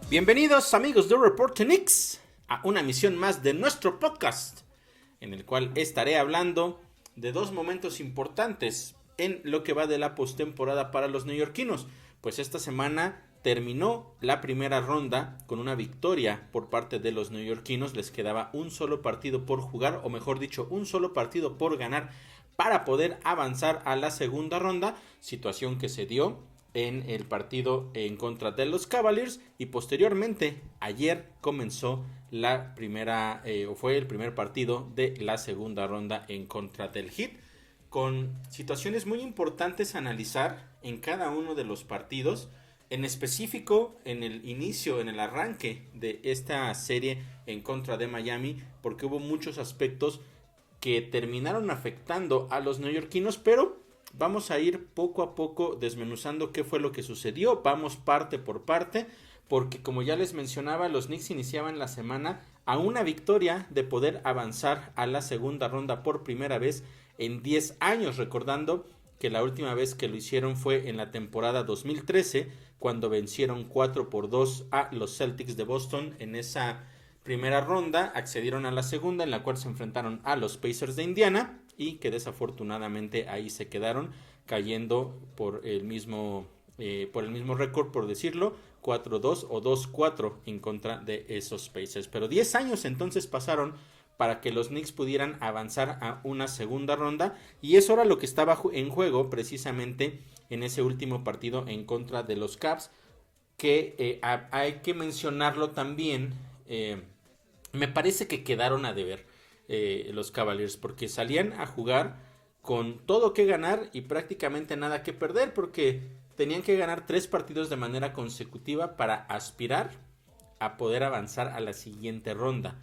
Bienvenidos amigos de Report Knicks a una emisión más de nuestro podcast, en el cual estaré hablando de dos momentos importantes en lo que va de la postemporada para los neoyorquinos. Pues esta semana terminó la primera ronda con una victoria por parte de los neoyorquinos. Les quedaba un solo partido por jugar, o mejor dicho, un solo partido por ganar para poder avanzar a la segunda ronda, situación que se dio en el partido en contra de los Cavaliers, y posteriormente ayer comenzó la primera fue el primer partido de la segunda ronda en contra del Heat, con situaciones muy importantes a analizar en cada uno de los partidos, en específico en el inicio, en el arranque de esta serie en contra de Miami, porque hubo muchos aspectos que terminaron afectando a los neoyorquinos, pero vamos a ir poco a poco desmenuzando qué fue lo que sucedió. Vamos parte por parte, porque como ya les mencionaba, los Knicks iniciaban la semana a una victoria de poder avanzar a la segunda ronda por primera vez en 10 años, recordando que la última vez que lo hicieron fue en la temporada 2013, cuando vencieron 4-2 a los Celtics de Boston en esa primera ronda. Accedieron a la segunda, en la cual se enfrentaron a los Pacers de Indiana, y que desafortunadamente ahí se quedaron, cayendo por el mismo récord, por decirlo, 4-2 o 2-4 en contra de esos Pacers. Pero 10 años entonces pasaron para que los Knicks pudieran avanzar a una segunda ronda, y eso era lo que estaba en juego precisamente en ese último partido en contra de los Cavs, que hay que mencionarlo también. Me parece que quedaron a deber los Cavaliers, porque salían a jugar con todo que ganar y prácticamente nada que perder, porque tenían que ganar 3 partidos de manera consecutiva para aspirar a poder avanzar a la siguiente ronda.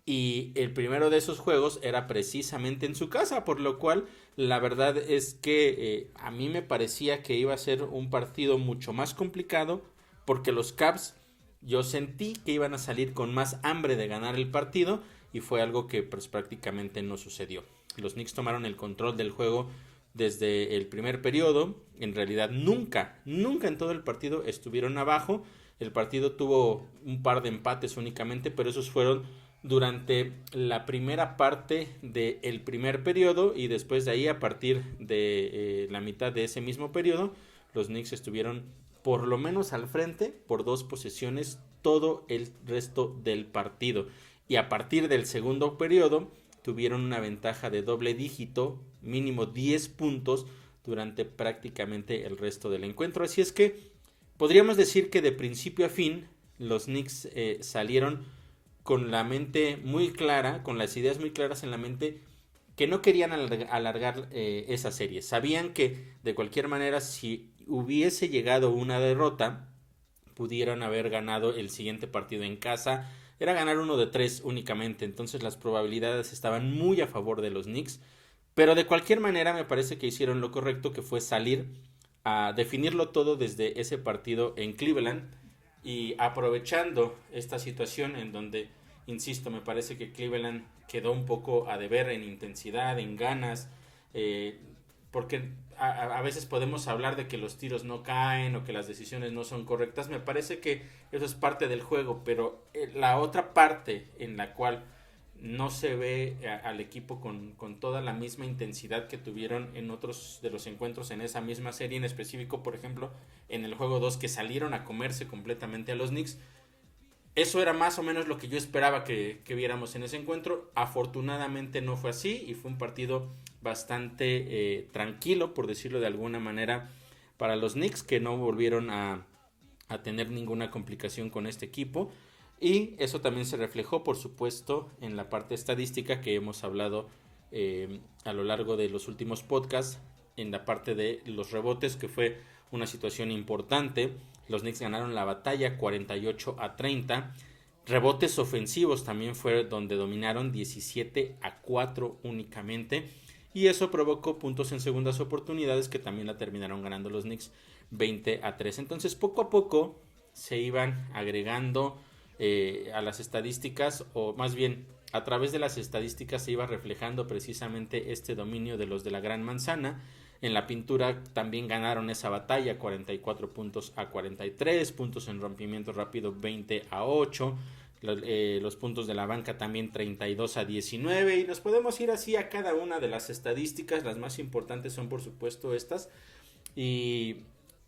Y el primero de esos juegos era precisamente en su casa, por lo cual la verdad es que a mí me parecía que iba a ser un partido mucho más complicado, porque los Cavs, yo sentí que iban a salir con más hambre de ganar el partido, y fue algo que pues prácticamente no sucedió. Los Knicks tomaron el control del juego desde el primer periodo. En realidad nunca en todo el partido estuvieron abajo. El partido tuvo un par de empates únicamente, pero esos fueron durante la primera parte del primer periodo, y después de ahí, a partir de la mitad de ese mismo periodo, los Knicks estuvieron por lo menos al frente por 2 posesiones todo el resto del partido, y a partir del segundo periodo tuvieron una ventaja de doble dígito, mínimo 10 puntos durante prácticamente el resto del encuentro. Así es que podríamos decir que de principio a fin los Knicks salieron con la mente muy clara, con las ideas muy claras en la mente, que no querían alargar esa serie. Sabían que de cualquier manera, si hubiese llegado una derrota, pudieran haber ganado el siguiente partido en casa. Era ganar 1 de 3 únicamente, entonces las probabilidades estaban muy a favor de los Knicks. Pero de cualquier manera me parece que hicieron lo correcto, que fue salir a definirlo todo desde ese partido en Cleveland, y aprovechando esta situación en donde, insisto, me parece que Cleveland quedó un poco a deber en intensidad, en ganas, porque a veces podemos hablar de que los tiros no caen o que las decisiones no son correctas. Me parece que eso es parte del juego, pero la otra parte en la cual no se ve al equipo con toda la misma intensidad que tuvieron en otros de los encuentros en esa misma serie, en específico, por ejemplo, en el juego 2, que salieron a comerse completamente a los Knicks. Eso era más o menos lo que yo esperaba que viéramos en ese encuentro. Afortunadamente no fue así, y fue un partido bastante tranquilo, por decirlo de alguna manera, para los Knicks, que no volvieron a tener ninguna complicación con este equipo. Y eso también se reflejó, por supuesto, en la parte estadística que hemos hablado a lo largo de los últimos podcasts, en la parte de los rebotes, que fue una situación importante. Los Knicks ganaron la batalla 48-30. Rebotes ofensivos también fue donde dominaron 17-4 únicamente, y eso provocó puntos en segundas oportunidades, que también la terminaron ganando los Knicks 20-3. Entonces poco a poco se iban agregando a las estadísticas, o más bien a través de las estadísticas se iba reflejando precisamente este dominio de los de la Gran Manzana. En la pintura también ganaron esa batalla, 44 puntos a 43, puntos en rompimiento rápido 20 a 8, los puntos de la banca también 32 a 19, y nos podemos ir así a cada una de las estadísticas. Las más importantes son por supuesto estas, y,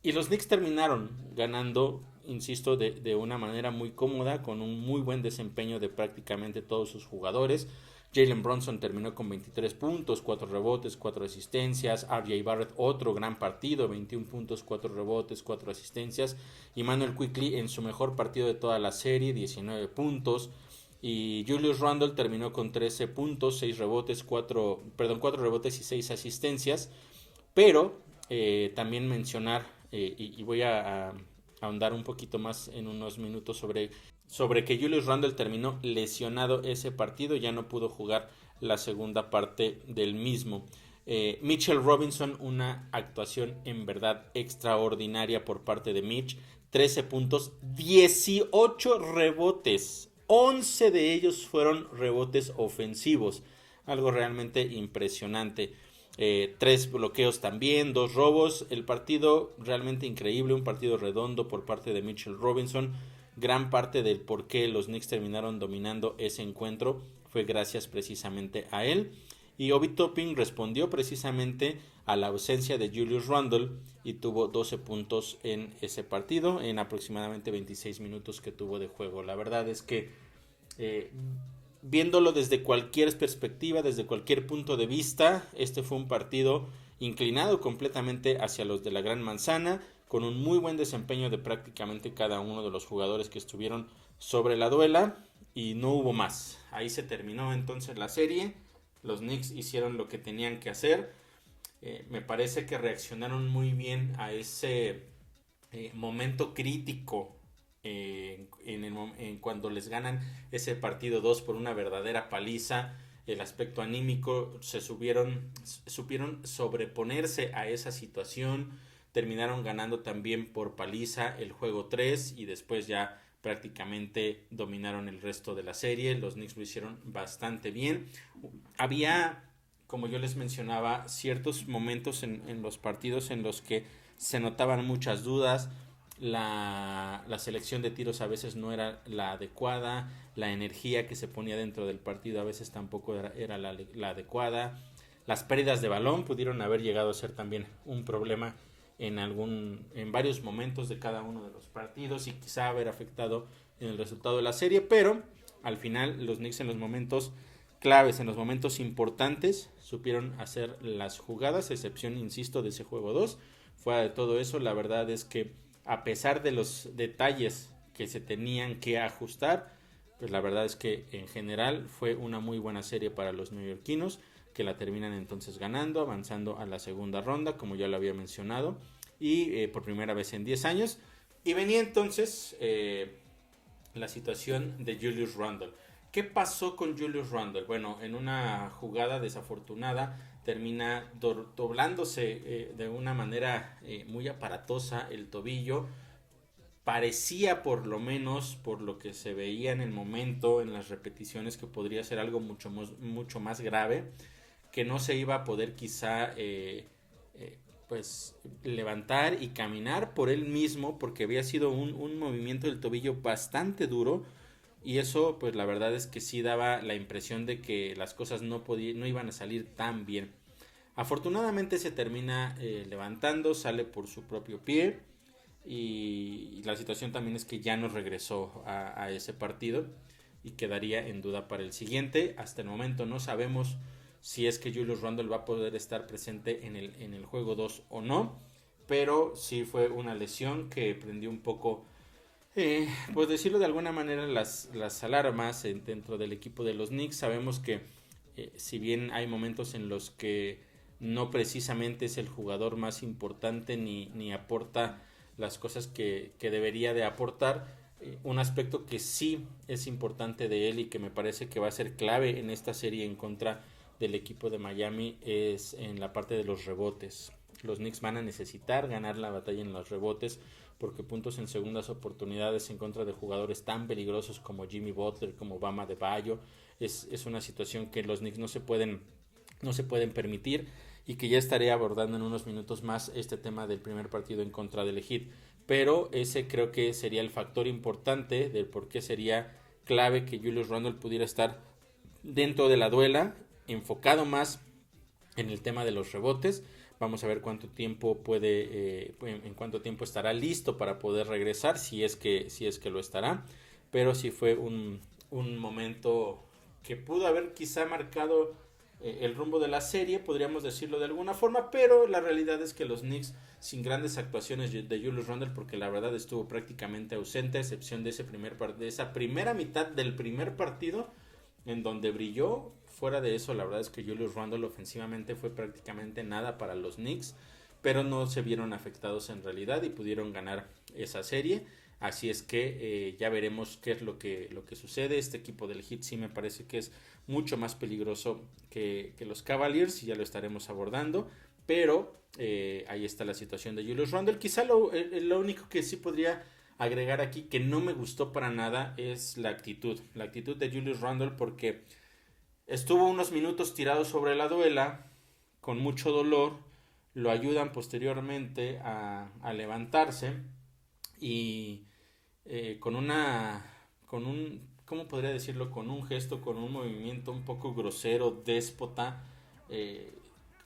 y los Knicks terminaron ganando, insisto, de una manera muy cómoda, con un muy buen desempeño de prácticamente todos sus jugadores. Jalen Brunson terminó con 23 puntos, 4 rebotes, 4 asistencias. RJ Barrett, otro gran partido, 21 puntos, 4 rebotes, 4 asistencias. Y Manuel Quickley en su mejor partido de toda la serie, 19 puntos. Y Julius Randle terminó con 13 puntos, 4 rebotes y 6 asistencias. Pero también mencionar, y voy a ahondar un poquito más en unos minutos sobre que Julius Randle terminó lesionado ese partido, ya no pudo jugar la segunda parte del mismo. Mitchell Robinson, una actuación en verdad extraordinaria por parte de Mitch, 13 puntos, 18 rebotes, 11 de ellos fueron rebotes ofensivos, algo realmente impresionante. 3 bloqueos también, 2 robos. El partido realmente increíble, un partido redondo por parte de Mitchell Robinson. Gran parte del por qué los Knicks terminaron dominando ese encuentro fue gracias precisamente a él. Y Obi Toppin respondió precisamente a la ausencia de Julius Randle y tuvo 12 puntos en ese partido, en aproximadamente 26 minutos que tuvo de juego. La verdad es que viéndolo desde cualquier perspectiva, desde cualquier punto de vista, este fue un partido inclinado completamente hacia los de la Gran Manzana, con un muy buen desempeño de prácticamente cada uno de los jugadores que estuvieron sobre la duela, y no hubo más. Ahí se terminó entonces la serie. Los Knicks hicieron lo que tenían que hacer. Me parece que reaccionaron muy bien a ese momento crítico cuando les ganan ese partido 2 por una verdadera paliza. El aspecto anímico, supieron sobreponerse a esa situación. Terminaron ganando también por paliza el juego 3 y después ya prácticamente dominaron el resto de la serie. Los Knicks lo hicieron bastante bien. Había, como yo les mencionaba, ciertos momentos en los partidos en los que se notaban muchas dudas. La selección de tiros a veces no era la adecuada, la energía que se ponía dentro del partido a veces tampoco era la adecuada. Las pérdidas de balón pudieron haber llegado a ser también un problema en varios momentos de cada uno de los partidos, y quizá haber afectado en el resultado de la serie, pero al final los Knicks en los momentos claves, en los momentos importantes, supieron hacer las jugadas, excepción, insisto, de ese juego 2. Fuera de todo eso, la verdad es que a pesar de los detalles que se tenían que ajustar, pues la verdad es que en general fue una muy buena serie para los neoyorquinos, que la terminan entonces ganando, avanzando a la segunda ronda, como ya lo había mencionado, y por primera vez en 10 años. Y venía entonces la situación de Julius Randle. ¿Qué pasó con Julius Randle? Bueno, en una jugada desafortunada termina doblándose de una manera muy aparatosa el tobillo. Parecía, por lo menos, por lo que se veía en el momento, en las repeticiones, que podría ser algo mucho más grave, que no se iba a poder quizá pues levantar y caminar por él mismo, porque había sido un movimiento del tobillo bastante duro, y eso pues la verdad es que sí daba la impresión de que las cosas no iban a salir tan bien. Afortunadamente se termina levantando, sale por su propio pie, y la situación también es que ya no regresó a ese partido y quedaría en duda para el siguiente. Hasta el momento no sabemos si es que Julius Randle va a poder estar presente en el juego 2 o no, pero sí fue una lesión que prendió un poco, pues decirlo de alguna manera, las alarmas dentro del equipo de los Knicks. Sabemos que si bien hay momentos en los que no precisamente es el jugador más importante ni aporta las cosas que debería de aportar, un aspecto que sí es importante de él y que me parece que va a ser clave en esta serie en contra del equipo de Miami es en la parte de los rebotes. Los Knicks van a necesitar ganar la batalla en los rebotes, porque puntos en segundas oportunidades en contra de jugadores tan peligrosos como Jimmy Butler, como Bam Adebayo, es una situación que los Knicks no se pueden permitir. y que ya estaré abordando en unos minutos más este tema del primer partido en contra del Heat. Pero ese creo que sería el factor importante del por qué sería clave que Julius Randle pudiera estar dentro de la duela, enfocado más en el tema de los rebotes. Vamos a ver cuánto tiempo en cuánto tiempo estará listo para poder regresar, si es que lo estará. Pero sí fue un momento que pudo haber quizá marcado el rumbo de la serie, podríamos decirlo de alguna forma, pero la realidad es que los Knicks, sin grandes actuaciones de Julius Randle, porque la verdad estuvo prácticamente ausente, a excepción de esa primera mitad del primer partido, en donde brilló. Fuera de eso, la verdad es que Julius Randle ofensivamente fue prácticamente nada para los Knicks, pero no se vieron afectados en realidad y pudieron ganar esa serie. Así es que ya veremos qué es lo que sucede. Este equipo del Heat sí me parece que es mucho más peligroso que los Cavaliers, y ya lo estaremos abordando. Pero ahí está la situación de Julius Randle. Quizá lo único que sí podría agregar aquí que no me gustó para nada es la actitud de Julius Randle, porque estuvo unos minutos tirado sobre la duela con mucho dolor, lo ayudan posteriormente a levantarse y ¿cómo podría decirlo? Con un gesto, con un movimiento un poco grosero, déspota,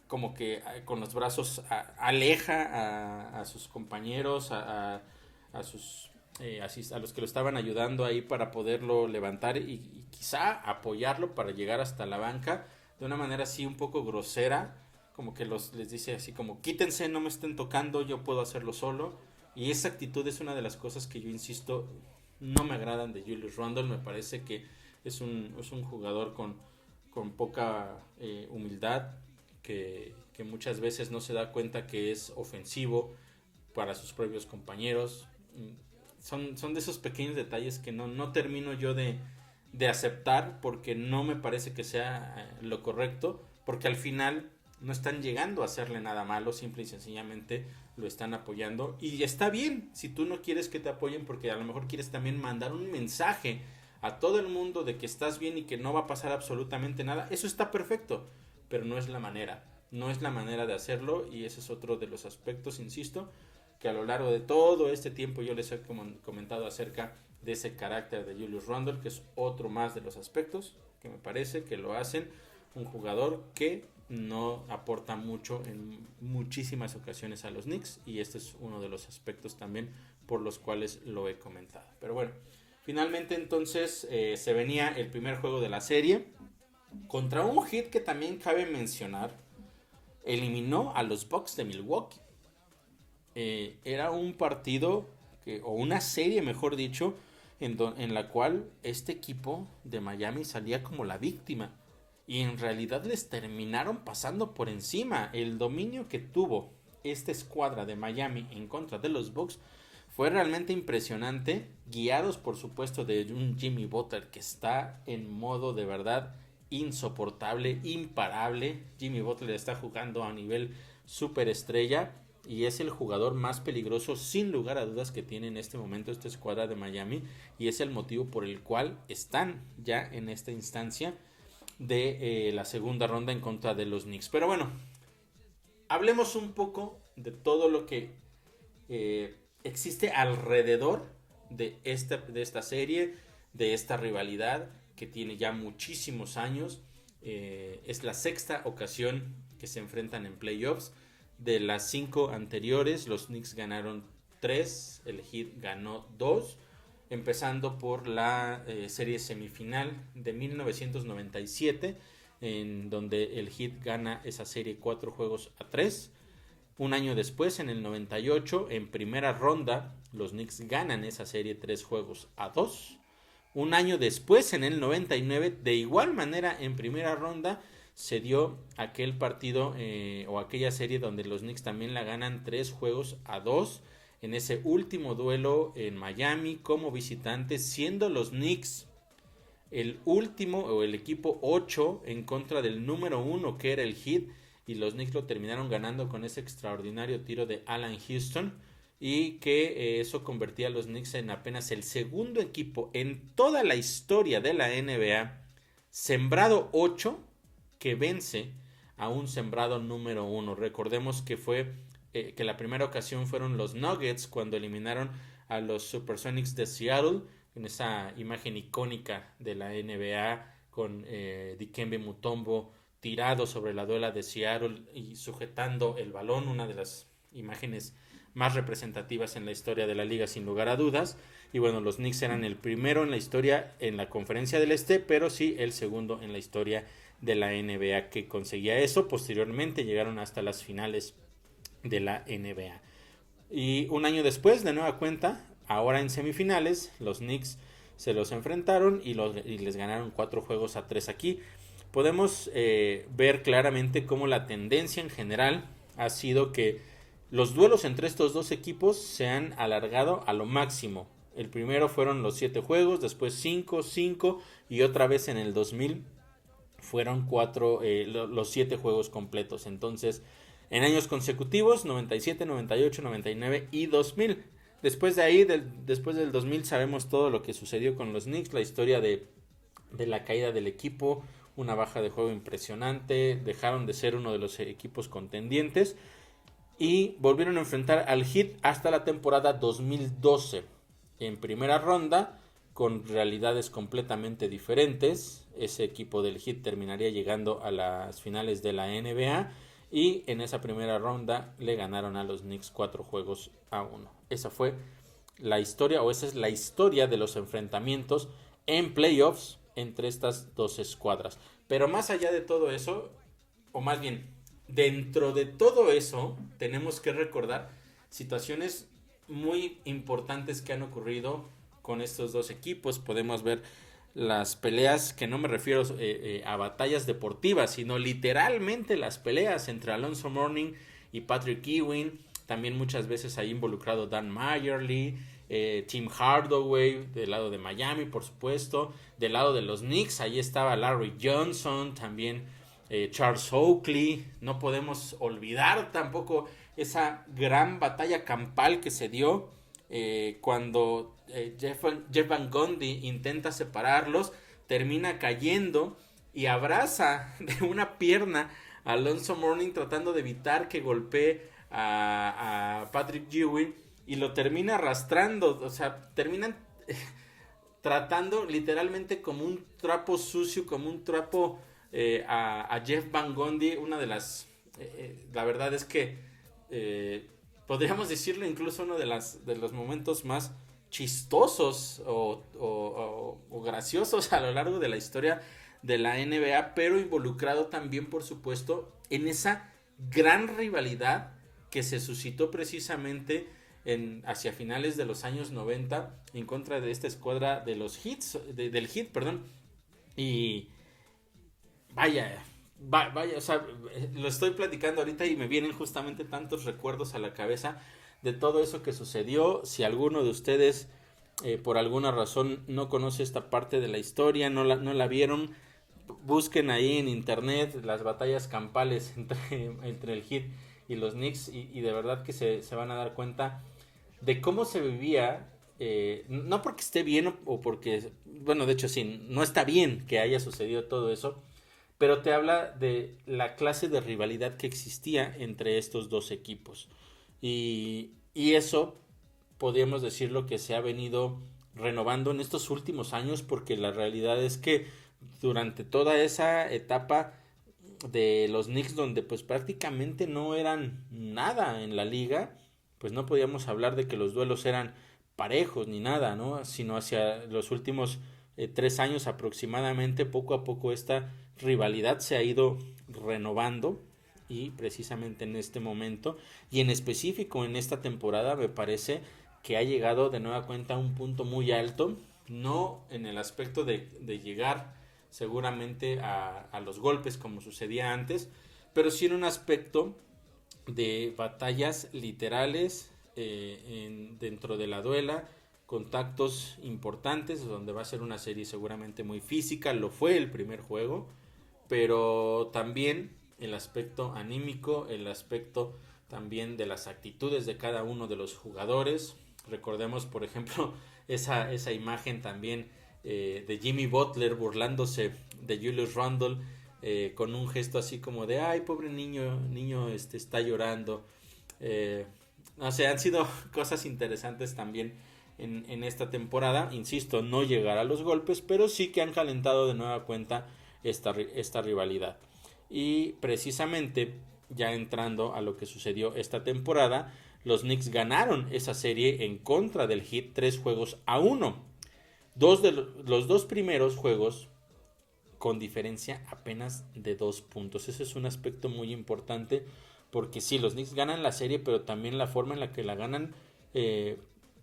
como que con los brazos aleja a sus compañeros, a los que lo estaban ayudando ahí para poderlo levantar y quizá apoyarlo para llegar hasta la banca de una manera así un poco grosera, como que les dice así como quítense, no me estén tocando, yo puedo hacerlo solo. Y esa actitud es una de las cosas que yo insisto no me agradan de Julius Randle. Me parece que es un jugador con poca humildad, que muchas veces no se da cuenta que es ofensivo para sus propios compañeros. Son de esos pequeños detalles que no termino yo de aceptar, porque no me parece que sea lo correcto, porque al final no están llegando a hacerle nada malo, simple y sencillamente lo están apoyando. Y está bien si tú no quieres que te apoyen, porque a lo mejor quieres también mandar un mensaje a todo el mundo de que estás bien y que no va a pasar absolutamente nada. Eso está perfecto, pero no es la manera de hacerlo. Y ese es otro de los aspectos, insisto, que a lo largo de todo este tiempo yo les he comentado acerca de ese carácter de Julius Randle, que es otro más de los aspectos que me parece que lo hacen un jugador que no aporta mucho en muchísimas ocasiones a los Knicks, y este es uno de los aspectos también por los cuales lo he comentado. Pero bueno, finalmente entonces se venía el primer juego de la serie contra un Heat que también cabe mencionar eliminó a los Bucks de Milwaukee. Era un partido o una serie, mejor dicho, en la cual este equipo de Miami salía como la víctima, y en realidad les terminaron pasando por encima. El dominio que tuvo esta escuadra de Miami en contra de los Bucks fue realmente impresionante, guiados por supuesto de un Jimmy Butler que está en modo de verdad insoportable, imparable. Jimmy Butler está jugando a nivel superestrella y es el jugador más peligroso sin lugar a dudas que tiene en este momento esta escuadra de Miami, y es el motivo por el cual están ya en esta instancia de la segunda ronda en contra de los Knicks. Pero bueno, hablemos un poco de todo lo que existe alrededor de esta serie, de esta rivalidad que tiene ya muchísimos años. Es la sexta ocasión que se enfrentan en playoffs. De las 5 anteriores, los Knicks ganaron 3, el Heat ganó 2. Empezando por la serie semifinal de 1997, en donde el Heat gana esa serie 4-3. Un año después, en el 98, en primera ronda, los Knicks ganan esa serie 3-2. Un año después, en el 99, de igual manera, en primera ronda, se dio aquel partido o aquella serie donde los Knicks también la ganan 3-2. En ese último duelo en Miami como visitantes, siendo los Knicks el último o el equipo 8 en contra del número 1 que era el Heat, y los Knicks lo terminaron ganando con ese extraordinario tiro de Allan Houston, y que eso convertía a los Knicks en apenas el segundo equipo en toda la historia de la NBA, sembrado 8, que vence a un sembrado número 1. Recordemos que fue que la primera ocasión fueron los Nuggets cuando eliminaron a los Supersonics de Seattle, en esa imagen icónica de la NBA con Dikembe Mutombo tirado sobre la duela de Seattle y sujetando el balón, una de las imágenes más representativas en la historia de la liga sin lugar a dudas. Y bueno, los Knicks eran el primero en la historia en la Conferencia del Este, pero sí el segundo en la historia de la NBA que conseguía eso. Posteriormente llegaron hasta las finales de la NBA. Y un año después, de nueva cuenta, ahora en semifinales, los Knicks se los enfrentaron y les ganaron 4-3 aquí. Podemos ver claramente cómo la tendencia en general ha sido que los duelos entre estos dos equipos se han alargado a lo máximo. El primero fueron los 7 juegos, después 5 y otra vez en el 2000 fueron los 7 juegos completos. Entonces, en años consecutivos, 97, 98, 99 y 2000. Después de ahí, después del 2000, sabemos todo lo que sucedió con los Knicks, la historia de la caída del equipo, una baja de juego impresionante, dejaron de ser uno de los equipos contendientes y volvieron a enfrentar al Heat hasta la temporada 2012 en primera ronda con realidades completamente diferentes. Ese equipo del Heat terminaría llegando a las finales de la NBA y en esa primera ronda le ganaron a los Knicks 4-1. Esa fue la historia, o esa es la historia de los enfrentamientos en playoffs entre estas dos escuadras. Pero más allá de todo eso, o más bien, dentro de todo eso, tenemos que recordar situaciones muy importantes que han ocurrido con estos dos equipos. Podemos ver las peleas, que no me refiero a batallas deportivas, sino literalmente las peleas entre Alonzo Mourning y Patrick Ewing. También muchas veces ahí involucrado Dan Majerle, Tim Hardaway del lado de Miami, por supuesto. Del lado de los Knicks, ahí estaba Larry Johnson, también Charles Oakley. No podemos olvidar tampoco esa gran batalla campal que se dio cuando Jeff Van Gundy intenta separarlos, termina cayendo y abraza de una pierna a Alonzo Mourning tratando de evitar que golpee a Patrick Ewing y lo termina arrastrando. O sea, terminan tratando literalmente como un trapo sucio, como un trapo a Jeff Van Gundy. Una de las la verdad es que podríamos decirlo incluso uno de los momentos más chistosos o graciosos a lo largo de la historia de la NBA, pero involucrado también, por supuesto, en esa gran rivalidad que se suscitó precisamente hacia finales de los años 90 en contra de esta escuadra de los del Heat, perdón. Y vaya, o sea, lo estoy platicando ahorita y me vienen justamente tantos recuerdos a la cabeza de todo eso que sucedió. Si alguno de ustedes por alguna razón no conoce esta parte de la historia, no la vieron, busquen ahí en internet las batallas campales entre el Heat y los Knicks y de verdad que se van a dar cuenta de cómo se vivía. No porque esté bien o porque, bueno, de hecho sí, no está bien que haya sucedido todo eso, pero te habla de la clase de rivalidad que existía entre estos dos equipos. Y eso podríamos decirlo que se ha venido renovando en estos últimos años, porque la realidad es que durante toda esa etapa de los Knicks, donde pues prácticamente no eran nada en la liga, pues no podíamos hablar de que los duelos eran parejos ni nada, ¿no? Sino hacia los últimos 3 años aproximadamente, poco a poco esta rivalidad se ha ido renovando. Y precisamente en este momento y en específico en esta temporada me parece que ha llegado de nueva cuenta a un punto muy alto, no en el aspecto de llegar seguramente a los golpes como sucedía antes, pero sí en un aspecto de batallas literales dentro de la duela, contactos importantes, donde va a ser una serie seguramente muy física. Lo fue el primer juego, pero también el aspecto anímico, el aspecto también de las actitudes de cada uno de los jugadores. Recordemos, por ejemplo, esa imagen también de Jimmy Butler burlándose de Julius Randle con un gesto así como de, ay, pobre niño está llorando. O sea, han sido cosas interesantes también en esta temporada. Insisto, no llegar a los golpes, pero sí que han calentado de nueva cuenta esta rivalidad. Y precisamente, ya entrando a lo que sucedió esta temporada, los Knicks ganaron esa serie en contra del Heat 3-1. Los dos primeros juegos con diferencia apenas de 2 puntos. Ese es un aspecto muy importante porque sí, los Knicks ganan la serie, pero también la forma en la que la ganan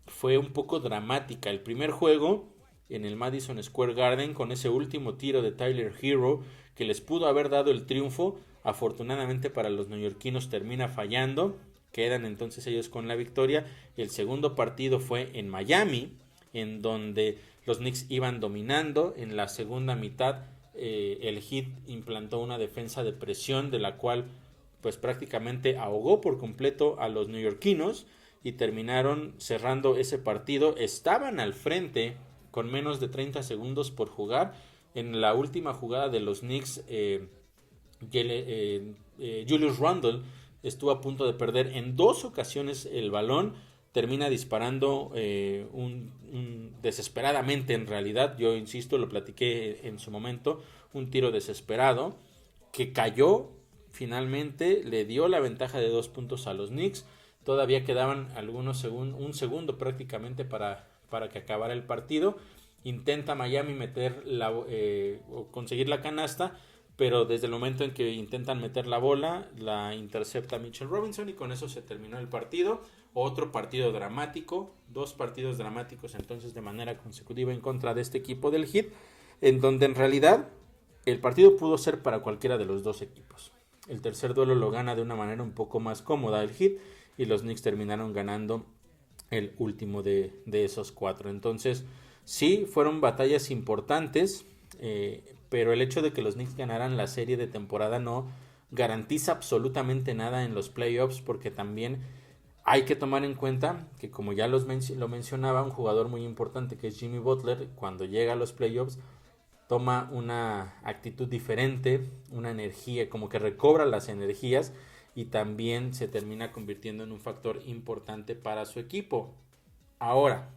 fue un poco dramática. El primer juego en el Madison Square Garden con ese último tiro de Tyler Hero que les pudo haber dado el triunfo, afortunadamente para los neoyorquinos termina fallando, quedan entonces ellos con la victoria. El segundo partido fue en Miami, en donde los Knicks iban dominando. En la segunda mitad el Heat implantó una defensa de presión de la cual pues prácticamente ahogó por completo a los neoyorquinos y terminaron cerrando ese partido. Estaban al frente con menos de 30 segundos por jugar. En la última jugada de los Knicks, Julius Randle estuvo a punto de perder en 2 ocasiones el balón. Termina disparando desesperadamente, en realidad, yo insisto, lo platiqué en su momento, un tiro desesperado que cayó finalmente, le dio la ventaja de 2 puntos a los Knicks. Todavía quedaban un segundo prácticamente para que acabara el partido. Intenta Miami conseguir la canasta, pero desde el momento en que intentan meter la bola, la intercepta Mitchell Robinson y con eso se terminó el partido. Otro partido dramático, 2 partidos dramáticos entonces de manera consecutiva en contra de este equipo del Heat, en donde en realidad el partido pudo ser para cualquiera de los dos equipos. El tercer duelo lo gana de una manera un poco más cómoda el Heat y los Knicks terminaron ganando el último de esos 4. Entonces sí, fueron batallas importantes, pero el hecho de que los Knicks ganaran la serie de temporada no garantiza absolutamente nada en los playoffs, porque también hay que tomar en cuenta que, como ya lo mencionaba, un jugador muy importante que es Jimmy Butler, cuando llega a los playoffs toma una actitud diferente, una energía, como que recobra las energías y también se termina convirtiendo en un factor importante para su equipo. Ahora,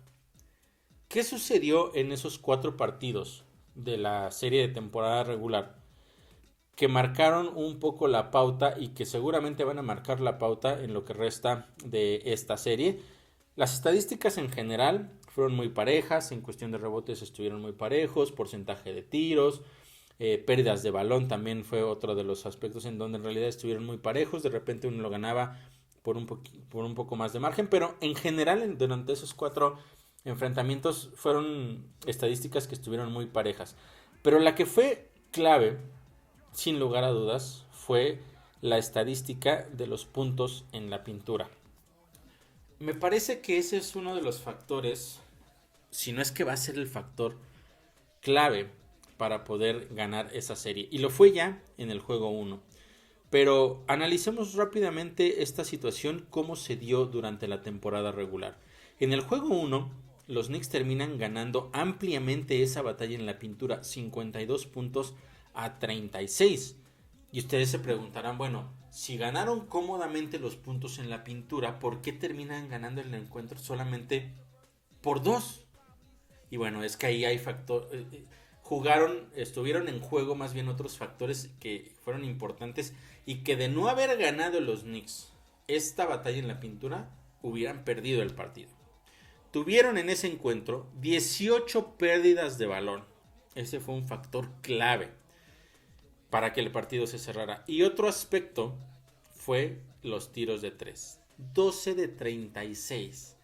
¿qué sucedió en esos 4 partidos de la serie de temporada regular que marcaron un poco la pauta y que seguramente van a marcar la pauta en lo que resta de esta serie? Las estadísticas en general fueron muy parejas, en cuestión de rebotes estuvieron muy parejos, porcentaje de tiros, pérdidas de balón también fue otro de los aspectos en donde en realidad estuvieron muy parejos. De repente uno lo ganaba por un poco más de margen, pero en general durante esos 4 enfrentamientos fueron estadísticas que estuvieron muy parejas. Pero la que fue clave, sin lugar a dudas, fue la estadística de los puntos en la pintura. Me parece que ese es uno de los factores, si no es que va a ser el factor clave para poder ganar esa serie. Y lo fue ya en el juego 1. Pero analicemos rápidamente esta situación, cómo se dio durante la temporada regular. En el juego 1, los Knicks terminan ganando ampliamente esa batalla en la pintura, 52 puntos a 36. Y ustedes se preguntarán, bueno, si ganaron cómodamente los puntos en la pintura, ¿por qué terminan ganando el encuentro solamente por 2? Y bueno, es que ahí hay estuvieron en juego más bien otros factores que fueron importantes y que de no haber ganado los Knicks esta batalla en la pintura, hubieran perdido el partido. Tuvieron en ese encuentro 18 pérdidas de balón. Ese fue un factor clave para que el partido se cerrara. Y otro aspecto fue los tiros de 3. 12 de 36.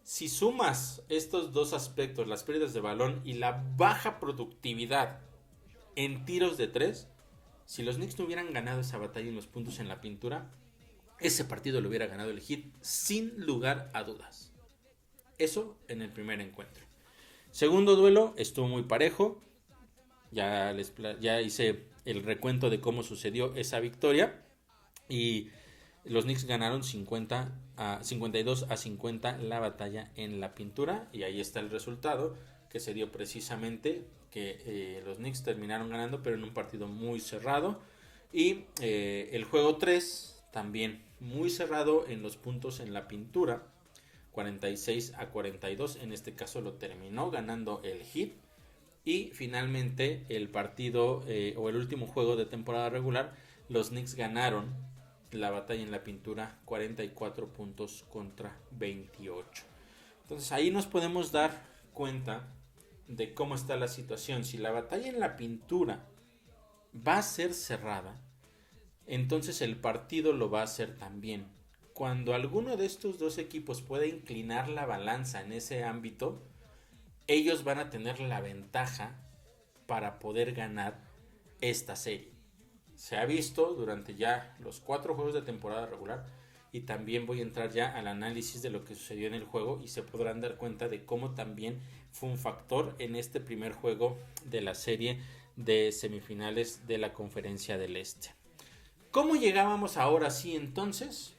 Si sumas estos dos aspectos, las pérdidas de balón y la baja productividad en tiros de 3, si los Knicks no hubieran ganado esa batalla en los puntos en la pintura, ese partido lo hubiera ganado el Heat sin lugar a dudas. Eso en el primer encuentro. Segundo duelo estuvo muy parejo. Ya hice el recuento de cómo sucedió esa victoria. Y los Knicks ganaron 52 a 50 la batalla en la pintura. Y ahí está el resultado, que se dio precisamente que los Knicks terminaron ganando, pero en un partido muy cerrado. Y el juego 3 también muy cerrado en los puntos en la pintura, 46-42. En este caso lo terminó ganando el Heat. Y finalmente el partido o el último juego de temporada regular, los Knicks ganaron la batalla en la pintura, 44 puntos contra 28. Entonces ahí nos podemos dar cuenta de cómo está la situación. Si la batalla en la pintura va a ser cerrada, entonces el partido lo va a hacer también. Cuando alguno de estos dos equipos pueda inclinar la balanza en ese ámbito, ellos van a tener la ventaja para poder ganar esta serie. Se ha visto durante ya los 4 juegos de temporada regular, y también voy a entrar ya al análisis de lo que sucedió en el juego y se podrán dar cuenta de cómo también fue un factor en este primer juego de la serie de semifinales de la Conferencia del Este. ¿Cómo llegábamos ahora sí entonces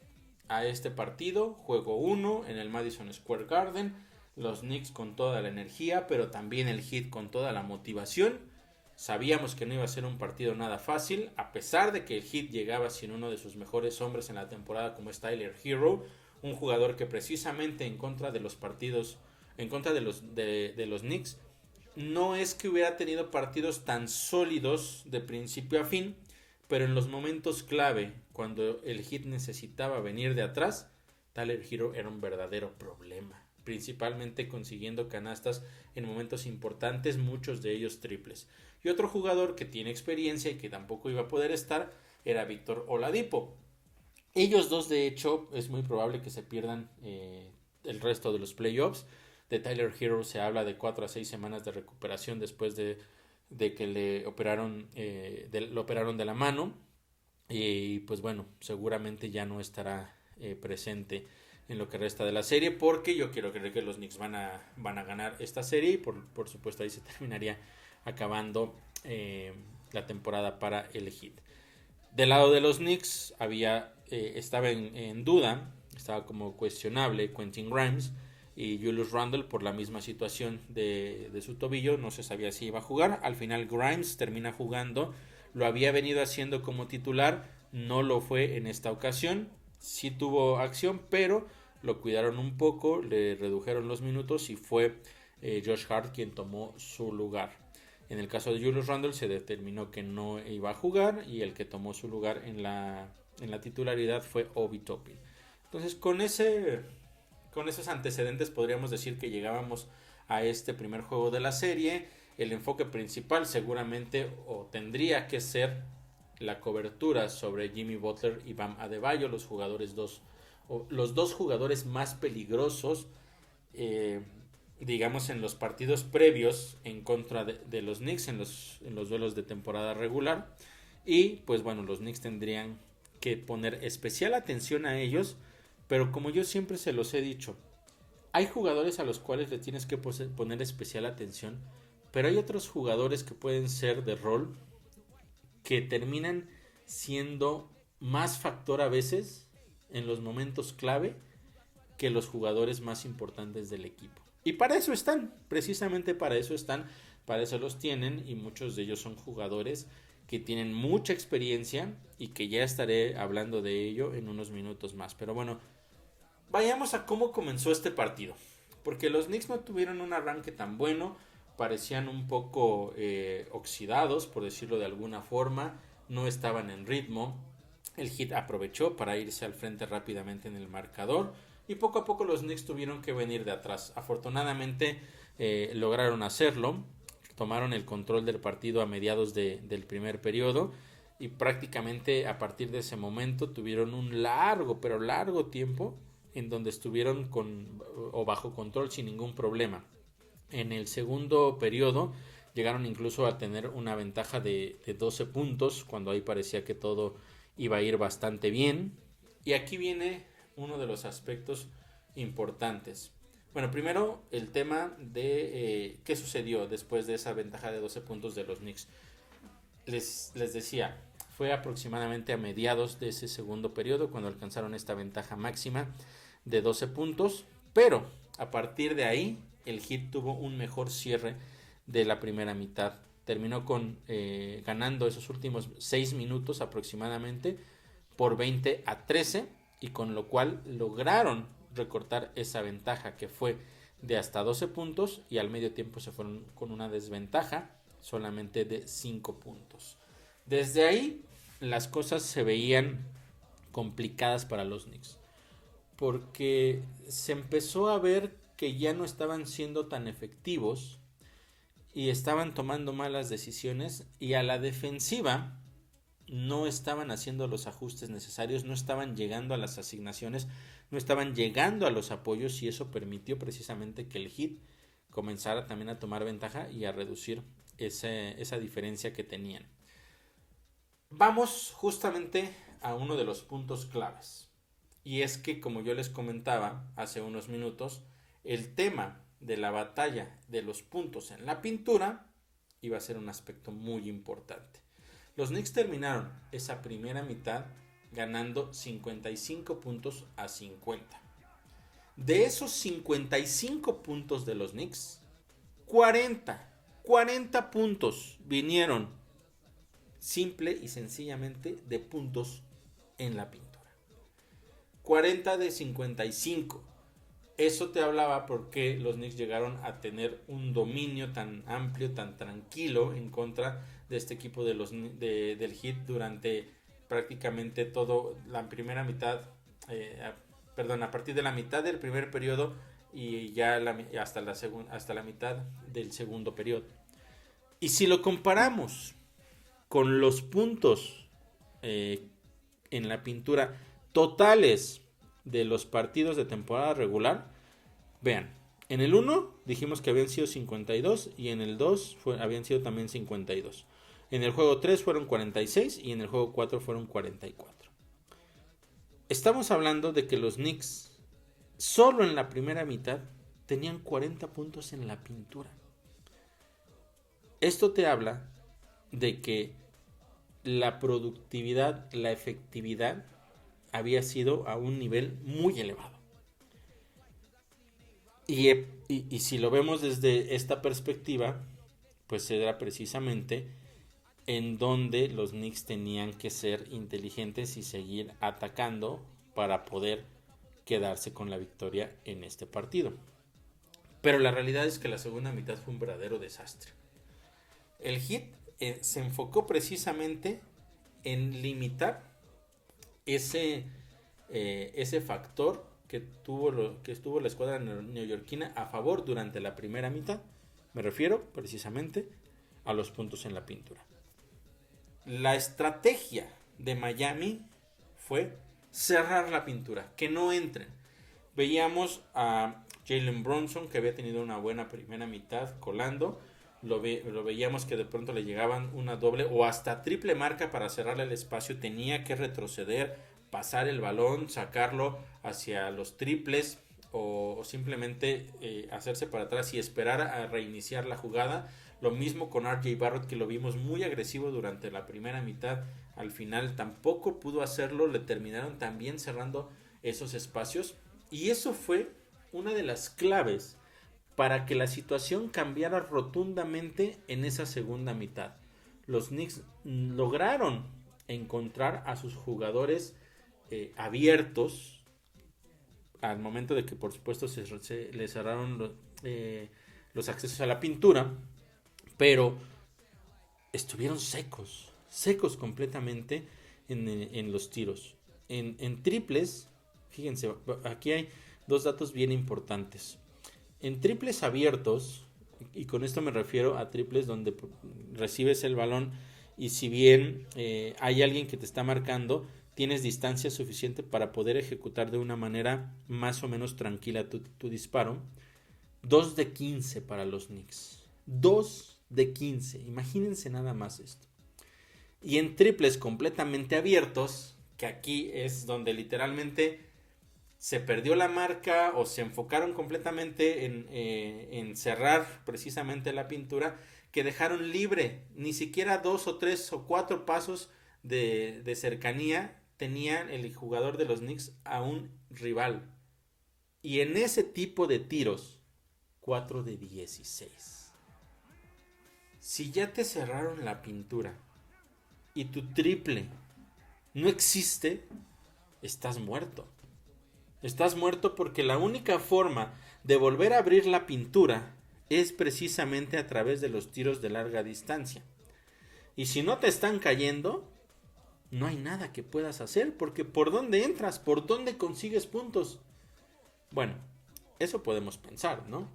a este partido? Juego 1 en el Madison Square Garden, los Knicks con toda la energía, pero también el Heat con toda la motivación. Sabíamos que no iba a ser un partido nada fácil, a pesar de que el Heat llegaba sin uno de sus mejores hombres en la temporada, como es Tyler Herro, un jugador que precisamente en contra de los partidos, en contra de los Knicks, no es que hubiera tenido partidos tan sólidos de principio a fin, pero en los momentos clave, cuando el Heat necesitaba venir de atrás, Tyler Herro era un verdadero problema, principalmente consiguiendo canastas en momentos importantes, muchos de ellos triples. Y otro jugador que tiene experiencia y que tampoco iba a poder estar era Víctor Oladipo. Ellos dos, de hecho, es muy probable que se pierdan el resto de los playoffs. De Tyler Herro se habla de 4 a 6 semanas de recuperación después de que lo operaron de la mano. Y pues bueno, seguramente ya no estará presente en lo que resta de la serie, porque yo quiero creer que los Knicks van a ganar esta serie y por supuesto ahí se terminaría acabando la temporada para el Heat. Del lado de los Knicks estaba en duda, estaba como cuestionable Quentin Grimes y Julius Randle por la misma situación de su tobillo. No se sabía si iba a jugar. Al final Grimes termina jugando. Lo había venido haciendo como titular, no lo fue en esta ocasión. Sí tuvo acción, pero lo cuidaron un poco, le redujeron los minutos y fue Josh Hart quien tomó su lugar. En el caso de Julius Randle se determinó que no iba a jugar y el que tomó su lugar en la titularidad fue Obi Toppin. Entonces con esos antecedentes podríamos decir que llegábamos a este primer juego de la serie. El enfoque principal seguramente o tendría que ser la cobertura sobre Jimmy Butler y Bam Adebayo, los dos jugadores más peligrosos digamos en los partidos previos en contra de los Knicks en los duelos de temporada regular. Y pues bueno, los Knicks tendrían que poner especial atención a ellos, pero como yo siempre se los he dicho, hay jugadores a los cuales le tienes que poner especial atención, pero hay otros jugadores que pueden ser de rol que terminan siendo más factor a veces en los momentos clave que los jugadores más importantes del equipo. Y para eso están, precisamente para eso están, para eso los tienen, y muchos de ellos son jugadores que tienen mucha experiencia y que ya estaré hablando de ello en unos minutos más. Pero bueno, vayamos a cómo comenzó este partido, porque los Knicks no tuvieron un arranque tan bueno, parecían un poco oxidados, por decirlo de alguna forma, no estaban en ritmo. El Heat aprovechó para irse al frente rápidamente en el marcador y poco a poco los Knicks tuvieron que venir de atrás. Afortunadamente lograron hacerlo, tomaron el control del partido a mediados del primer periodo y prácticamente a partir de ese momento tuvieron un largo tiempo en donde estuvieron bajo control sin ningún problema. En el segundo periodo llegaron incluso a tener una ventaja de 12 puntos cuando ahí parecía que todo iba a ir bastante bien. Y aquí viene uno de los aspectos importantes. Bueno, primero el tema de qué sucedió después de esa ventaja de 12 puntos de los Knicks. Les decía, fue aproximadamente a mediados de ese segundo periodo cuando alcanzaron esta ventaja máxima de 12 puntos, pero a partir de ahí el Heat tuvo un mejor cierre de la primera mitad. Terminó ganando esos últimos 6 minutos aproximadamente por 20-13, y con lo cual lograron recortar esa ventaja que fue de hasta 12 puntos, y al medio tiempo se fueron con una desventaja solamente de 5 puntos. Desde ahí las cosas se veían complicadas para los Knicks, porque se empezó a ver que ya no estaban siendo tan efectivos y estaban tomando malas decisiones, y a la defensiva no estaban haciendo los ajustes necesarios, no estaban llegando a las asignaciones, no estaban llegando a los apoyos, y eso permitió precisamente que el Heat comenzara también a tomar ventaja y a reducir esa diferencia que tenían. Vamos justamente a uno de los puntos claves, y es que, como yo les comentaba hace unos minutos, el tema de la batalla de los puntos en la pintura iba a ser un aspecto muy importante. Los Knicks terminaron esa primera mitad ganando 55 puntos a 50. De esos 55 puntos de los Knicks, 40 puntos vinieron simple y sencillamente de puntos en la pintura. 40 de 55. Eso te hablaba porque los Knicks llegaron a tener un dominio tan amplio, tan tranquilo en contra de este equipo del Heat durante prácticamente todo la primera mitad, a partir de la mitad del primer periodo y ya hasta la mitad del segundo periodo. Y si lo comparamos con los puntos en la pintura totales de los partidos de temporada regular, vean, en el 1 dijimos que habían sido 52 y en el 2 habían sido también 52. En el juego 3 fueron 46 y en el juego 4 fueron 44. Estamos hablando de que los Knicks solo en la primera mitad tenían 40 puntos en la pintura. Esto te habla de que la productividad, la efectividad había sido a un nivel muy elevado. Y si lo vemos desde esta perspectiva, pues era precisamente en donde los Knicks tenían que ser inteligentes y seguir atacando para poder quedarse con la victoria en este partido. Pero la realidad es que la segunda mitad fue un verdadero desastre. El Heat se enfocó precisamente en limitar ese factor que estuvo la escuadra neoyorquina a favor durante la primera mitad. Me refiero precisamente a los puntos en la pintura. La estrategia de Miami fue cerrar la pintura, que no entren. Veíamos a Jalen Brunson, que había tenido una buena primera mitad colando. Lo veíamos que de pronto le llegaban una doble o hasta triple marca para cerrarle el espacio. Tenía que retroceder, pasar el balón, sacarlo hacia los triples o simplemente hacerse para atrás y esperar a reiniciar la jugada. Lo mismo con RJ Barrett, que lo vimos muy agresivo durante la primera mitad. Al final tampoco pudo hacerlo, le terminaron también cerrando esos espacios. Y eso fue una de las claves para que la situación cambiara rotundamente en esa segunda mitad. Los Knicks lograron encontrar a sus jugadores abiertos al momento de que, por supuesto, se les cerraron los accesos a la pintura, pero estuvieron secos completamente en los tiros. En triples, fíjense, aquí hay dos datos bien importantes. En triples abiertos, y con esto me refiero a triples donde recibes el balón y si bien hay alguien que te está marcando, tienes distancia suficiente para poder ejecutar de una manera más o menos tranquila tu disparo. 2 de 15 para los Knicks. 2 de 15. Imagínense nada más esto. Y en triples completamente abiertos, que aquí es donde literalmente se perdió la marca o se enfocaron completamente en cerrar precisamente la pintura, que dejaron libre ni siquiera 2 o 3 o 4 pasos de cercanía tenía el jugador de los Knicks a un rival. Y en ese tipo de tiros, 4 de 16. Si ya te cerraron la pintura y tu triple no existe, estás muerto. Estás muerto porque la única forma de volver a abrir la pintura es precisamente a través de los tiros de larga distancia. Y si no te están cayendo, no hay nada que puedas hacer, porque ¿por dónde entras? ¿Por dónde consigues puntos? Bueno, eso podemos pensar, ¿no?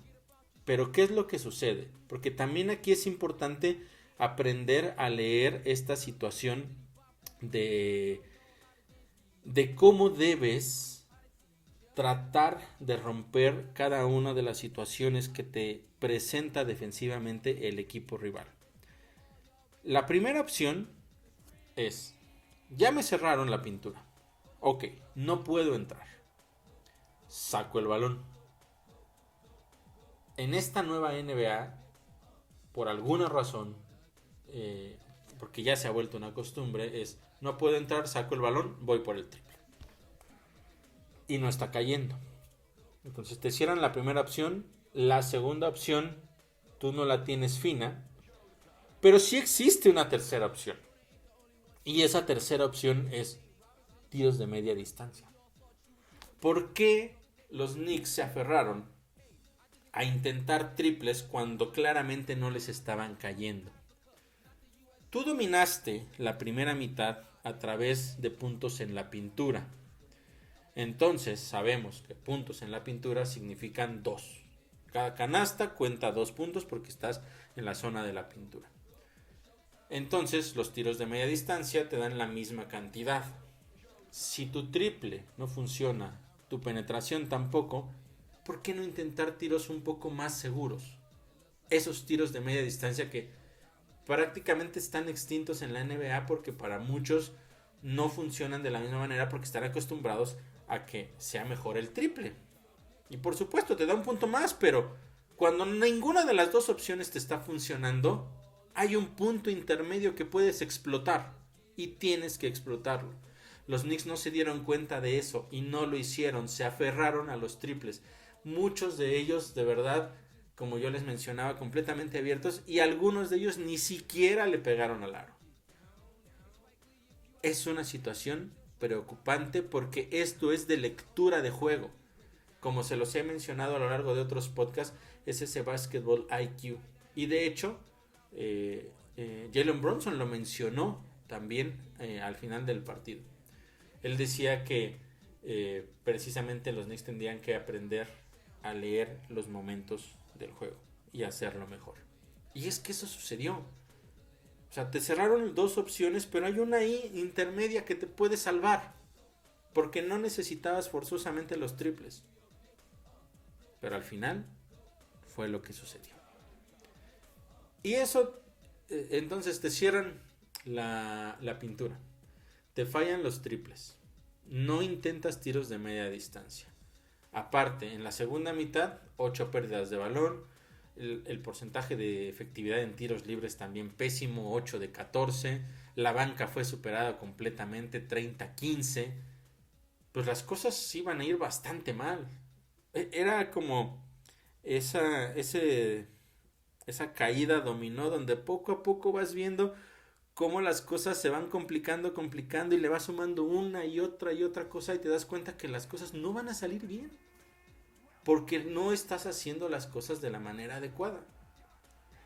Pero ¿qué es lo que sucede? Porque también aquí es importante aprender a leer esta situación de cómo debes tratar de romper cada una de las situaciones que te presenta defensivamente el equipo rival. La primera opción es, ya me cerraron la pintura. Ok, no puedo entrar. Saco el balón. En esta nueva NBA, por alguna razón, porque ya se ha vuelto una costumbre, es, no puedo entrar, saco el balón, voy por el triple. Y no está cayendo. Entonces te cierran la primera opción. La segunda opción, tú no la tienes fina. Pero sí existe una tercera opción. Y esa tercera opción es tiros de media distancia. ¿Por qué los Knicks se aferraron a intentar triples cuando claramente no les estaban cayendo? Tú dominaste la primera mitad a través de puntos en la pintura. Entonces sabemos que puntos en la pintura significan 2. Cada canasta cuenta 2 puntos porque estás en la zona de la pintura. Entonces los tiros de media distancia te dan la misma cantidad. Si tu triple no funciona, tu penetración tampoco, ¿por qué no intentar tiros un poco más seguros? Esos tiros de media distancia que prácticamente están extintos en la NBA porque para muchos no funcionan de la misma manera porque están acostumbrados a que sea mejor el triple. Y por supuesto te da un punto más, pero cuando ninguna de las dos opciones te está funcionando, hay un punto intermedio que puedes explotar y tienes que explotarlo. Los Knicks no se dieron cuenta de eso y no lo hicieron, se aferraron a los triples. Muchos de ellos, de verdad, como yo les mencionaba, completamente abiertos y algunos de ellos ni siquiera le pegaron al aro. Es una situación preocupante porque esto es de lectura de juego. Como se los he mencionado a lo largo de otros podcasts, es ese basketball IQ. Y de hecho, Jalen Brunson lo mencionó también al final del partido. Él decía que precisamente los Knicks tendrían que aprender a leer los momentos del juego y hacerlo mejor. Y es que eso sucedió. O sea, te cerraron dos opciones, pero hay una ahí intermedia que te puede salvar. Porque no necesitabas forzosamente los triples. Pero al final fue lo que sucedió. Y eso, entonces te cierran la pintura. Te fallan los triples. No intentas tiros de media distancia. Aparte, en la segunda mitad, 8 pérdidas de balón. El porcentaje de efectividad en tiros libres también pésimo, 8 de 14. La banca fue superada completamente, 30-15. Pues las cosas iban a ir bastante mal. Era como esa caída dominó donde poco a poco vas viendo cómo las cosas se van complicando y le vas sumando una y otra cosa y te das cuenta que las cosas no van a salir bien. Porque no estás haciendo las cosas de la manera adecuada.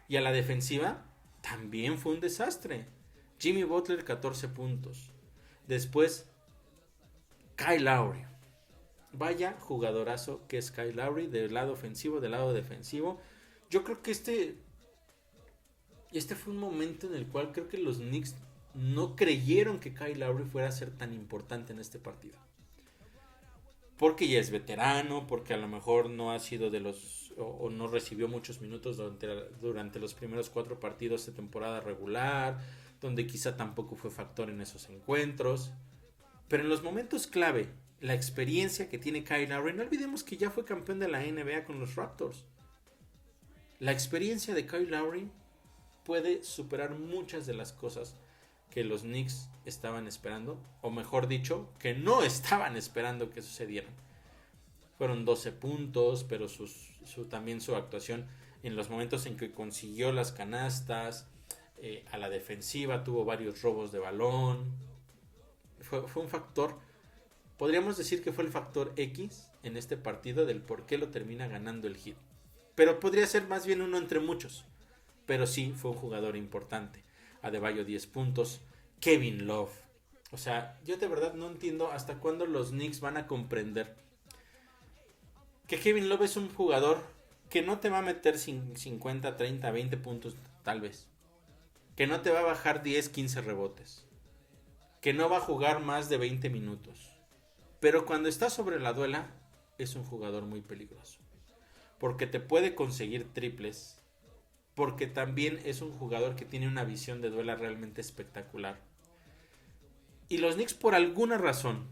Y a la defensiva también fue un desastre. Jimmy Butler 14 puntos. Después Kyle Lowry. Vaya jugadorazo que es Kyle Lowry del lado ofensivo, del lado defensivo. Yo creo que este fue un momento en el cual creo que los Knicks no creyeron que Kyle Lowry fuera a ser tan importante en este partido. Porque ya es veterano, porque a lo mejor no ha sido de los o no recibió muchos minutos durante los primeros 4 partidos de temporada regular, donde quizá tampoco fue factor en esos encuentros. Pero en los momentos clave, la experiencia que tiene Kyle Lowry, no olvidemos que ya fue campeón de la NBA con los Raptors. La experiencia de Kyle Lowry puede superar muchas de las cosas que los Knicks estaban esperando, o mejor dicho, que no estaban esperando que sucedieran. Fueron 12 puntos, pero también su actuación en los momentos en que consiguió las canastas, a la defensiva tuvo varios robos de balón. Fue un factor, podríamos decir que fue el factor X en este partido del por qué lo termina ganando el Heat. Pero podría ser más bien uno entre muchos. Pero sí, fue un jugador importante. Adebayo 10 puntos. Kevin Love. O sea, yo de verdad no entiendo hasta cuándo los Knicks van a comprender que Kevin Love es un jugador que no te va a meter 50, 30, 20 puntos tal vez. Que no te va a bajar 10, 15 rebotes. Que no va a jugar más de 20 minutos. Pero cuando está sobre la duela, es un jugador muy peligroso. Porque te puede conseguir triples. Porque también es un jugador que tiene una visión de duela realmente espectacular. Y los Knicks por alguna razón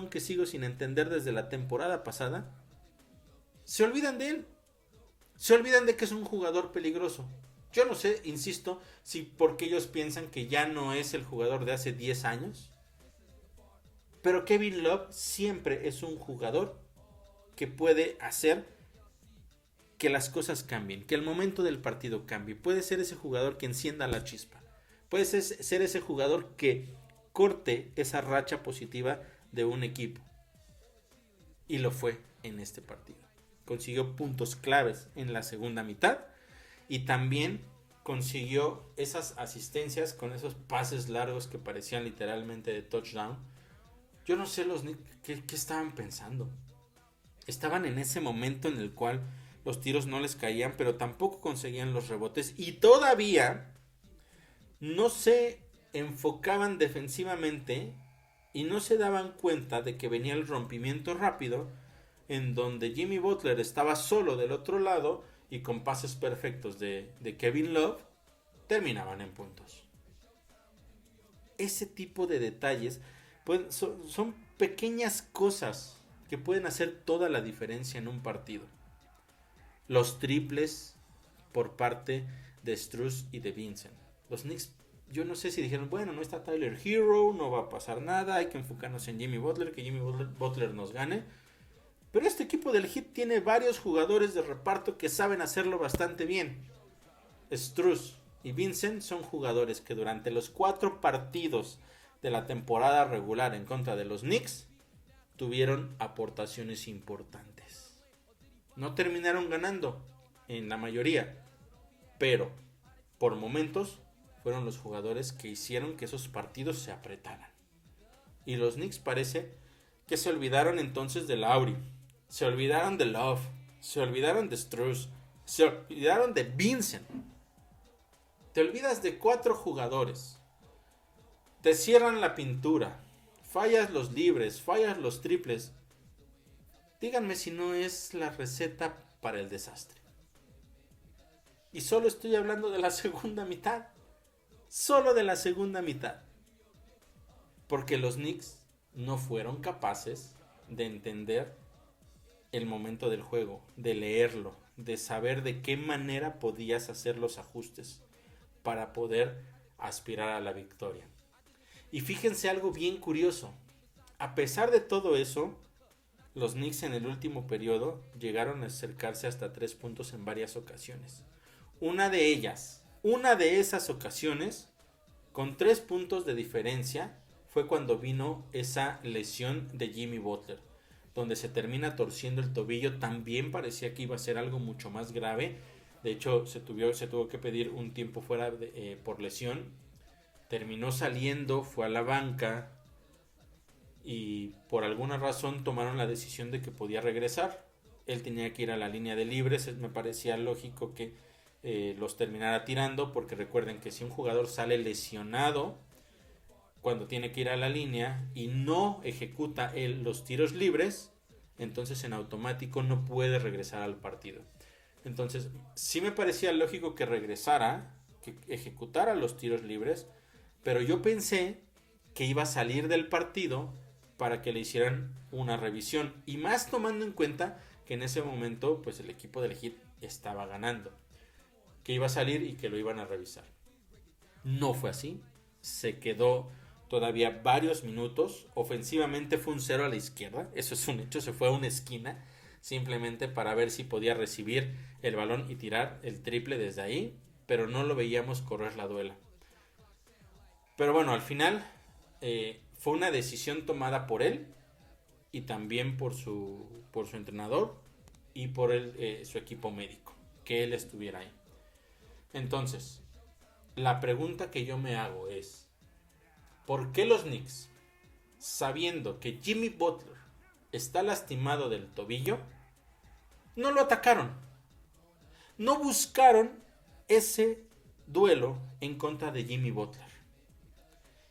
que sigo sin entender desde la temporada pasada, se olvidan de él. Se olvidan de que es un jugador peligroso. Yo no sé, insisto, si porque ellos piensan que ya no es el jugador de hace 10 años. Pero Kevin Love siempre es un jugador que puede hacer que las cosas cambien, que el momento del partido cambie. Puede ser ese jugador que encienda la chispa. Puede ser ese jugador que corte esa racha positiva de un equipo. Y lo fue en este partido. Consiguió puntos claves en la segunda mitad y también consiguió esas asistencias con esos pases largos que parecían literalmente de touchdown. Yo no sé los Knicks qué estaban pensando. Estaban en ese momento en el cual los tiros no les caían, pero tampoco conseguían los rebotes y todavía no se enfocaban defensivamente y no se daban cuenta de que venía el rompimiento rápido en donde Jimmy Butler estaba solo del otro lado y con pases perfectos de Kevin Love terminaban en puntos. Ese tipo de detalles son pequeñas cosas que pueden hacer toda la diferencia en un partido. Los triples por parte de Strus y de Vincent. Los Knicks, yo no sé si dijeron, bueno, no está Tyler Hero, no va a pasar nada, hay que enfocarnos en Jimmy Butler, que Jimmy Butler nos gane. Pero este equipo del Heat tiene varios jugadores de reparto que saben hacerlo bastante bien. Strus y Vincent son jugadores que durante los 4 partidos de la temporada regular en contra de los Knicks tuvieron aportaciones importantes. No terminaron ganando en la mayoría, pero por momentos fueron los jugadores que hicieron que esos partidos se apretaran. Y los Knicks parece que se olvidaron entonces de Lowry, se olvidaron de Love, se olvidaron de Strus, se olvidaron de Vincent. Te olvidas de 4 jugadores. Te cierran la pintura. Fallas los libres, fallas los triples. Díganme si no es la receta para el desastre. Y solo estoy hablando de la segunda mitad. Solo de la segunda mitad. Porque los Knicks no fueron capaces de entender el momento del juego, de leerlo, de saber de qué manera podías hacer los ajustes para poder aspirar a la victoria. Y fíjense algo bien curioso. A pesar de todo eso, los Knicks en el último periodo llegaron a acercarse hasta 3 puntos en varias ocasiones. Una de esas ocasiones, con 3 puntos de diferencia, fue cuando vino esa lesión de Jimmy Butler, donde se termina torciendo el tobillo. También parecía que iba a ser algo mucho más grave. De hecho, se tuvo que pedir un tiempo fuera por lesión. Terminó saliendo, fue a la banca y por alguna razón tomaron la decisión de que podía regresar. Él tenía que ir a la línea de libres. Me parecía lógico que los terminara tirando, porque recuerden que si un jugador sale lesionado cuando tiene que ir a la línea y no ejecuta él los tiros libres, entonces en automático no puede regresar al partido. Entonces sí me parecía lógico que regresara, que ejecutara los tiros libres, pero yo pensé que iba a salir del partido para que le hicieran una revisión, y más tomando en cuenta que en ese momento pues el equipo del Heat estaba ganando, que iba a salir y que lo iban a revisar. No fue así, se quedó todavía varios minutos. Ofensivamente fue un 0 a la izquierda, eso es un hecho, se fue a una esquina, simplemente para ver si podía recibir el balón y tirar el triple desde ahí, pero no lo veíamos correr la duela. Pero bueno, al final fue una decisión tomada por él y también por su entrenador y por su equipo médico, que él estuviera ahí. Entonces, la pregunta que yo me hago es, ¿por qué los Knicks, sabiendo que Jimmy Butler está lastimado del tobillo, no lo atacaron? No buscaron ese duelo en contra de Jimmy Butler.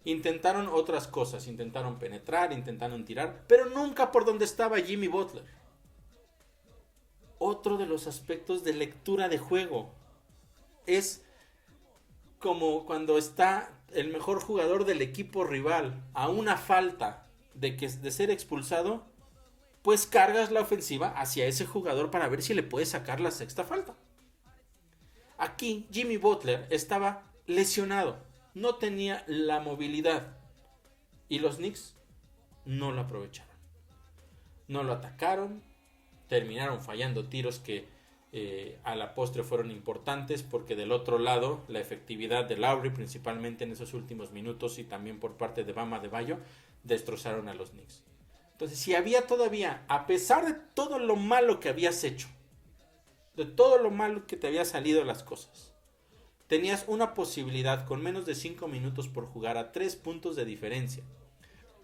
Intentaron otras cosas, intentaron penetrar, intentaron tirar, pero nunca por donde estaba Jimmy Butler. Otro de los aspectos de lectura de juego es como cuando está el mejor jugador del equipo rival a una falta de ser expulsado, pues cargas la ofensiva hacia ese jugador para ver si le puedes sacar la sexta falta. Aquí Jimmy Butler estaba lesionado, no tenía la movilidad y los Knicks no lo aprovecharon. No lo atacaron, terminaron fallando tiros que a la postre fueron importantes, porque del otro lado la efectividad de Lowry, principalmente en esos últimos minutos, y también por parte de Bam Adebayo, destrozaron a los Knicks. Entonces, si había todavía, a pesar de todo lo malo que habías hecho, de todo lo malo que te había salido las cosas, tenías una posibilidad con menos de 5 minutos por jugar a 3 puntos de diferencia,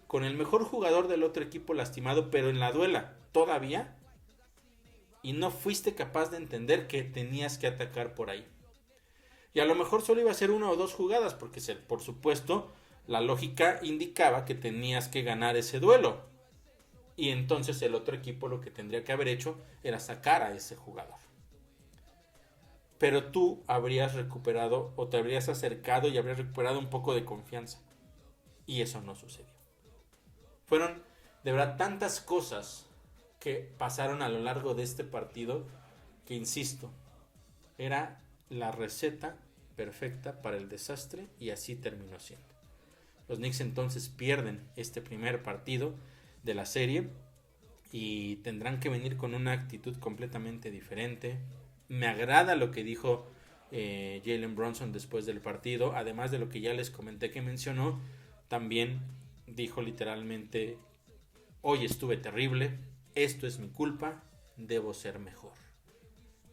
con el mejor jugador del otro equipo lastimado, pero en la duela todavía, y no fuiste capaz de entender que tenías que atacar por ahí. Y a lo mejor solo iba a ser 1 o 2 jugadas, porque por supuesto la lógica indicaba que tenías que ganar ese duelo. Y entonces el otro equipo lo que tendría que haber hecho era sacar a ese jugador. Pero tú habrías recuperado, o te habrías acercado y habrías recuperado un poco de confianza. Y eso no sucedió. Fueron de verdad tantas cosas que pasaron a lo largo de este partido que, insisto, era la receta perfecta para el desastre, y así terminó siendo. Los Knicks entonces pierden este primer partido de la serie y tendrán que venir con una actitud completamente diferente. Me agrada lo que dijo Jalen Brunson después del partido, además de lo que ya les comenté que mencionó. También dijo literalmente: hoy estuve terrible, esto es mi culpa, debo ser mejor.